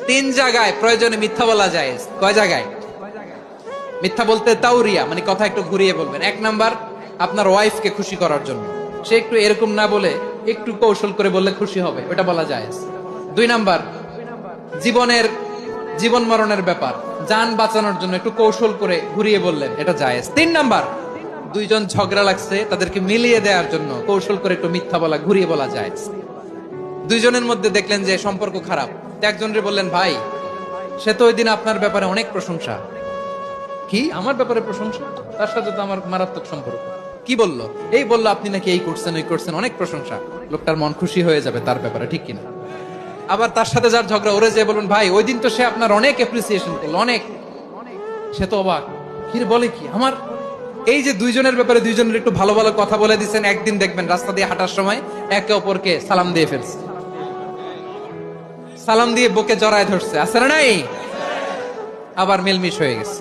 তিন জায়গায় প্রয়োজনে মিথ্যা বলা যায়। কয় জায়গায় মিথ্যা বলতে? তাওরিয়া মানে কথা একটু ঘুরিয়ে বলবেন। এক নাম্বার, আপনার ওয়াইফকে খুশি করার জন্য, সে একটু এরকম না বলে একটু কৌশল করে বললে খুশি হবে, ওটা বলা যায়। দুই নাম্বার, জীবন মরণের ব্যাপার, জান বাঁচানোর জন্য একটু কৌশল করে ঘুরিয়ে বললেন, এটা জায়েজ। তিন নাম্বার, দুইজন ঝগড়া লাগছে তাদেরকে মিলিয়ে দেওয়ার জন্য কৌশল করে একটু মিথ্যা বলা, ঘুরিয়ে বলা যায়। দুইজনের মধ্যে দেখলেন যে সম্পর্ক খারাপ, একজনরে বললেন, ভাই সে তো ওই দিন আপনার ব্যাপারে অনেক প্রশংসা। কি আমার ব্যাপারে প্রশংসা? তার সাথে তো আমার মারাত্মক সম্পর্ক। কি বললো? এই বললো আপনি নাকি এই করছেন ওই করছেন, অনেক প্রশংসা। লোকটার মন খুশি হয়ে যাবে তার ব্যাপারে, ঠিক কিনা? আবার তার সাথে যার ঝগড়া, ওরে যে বলুন, ভাই ওই দিন তো সে আপনার অনেক অ্যাপ্রিসিয়েশন করলো, অনেক। সে তো অবাক, কি রে বলে কি আমার? এই যে দুইজনের ব্যাপারে দুইজনের একটু ভালো ভালো কথা বলে দিচ্ছেন, একদিন দেখবেন রাস্তা দিয়ে হাঁটার সময় একে অপরকে সালাম দিয়ে ফেলছে, সালাম দিয়ে বুকে জড়ায় ধরছে, আছে না নাই? আবার মিলমিশ হয়ে গেছে।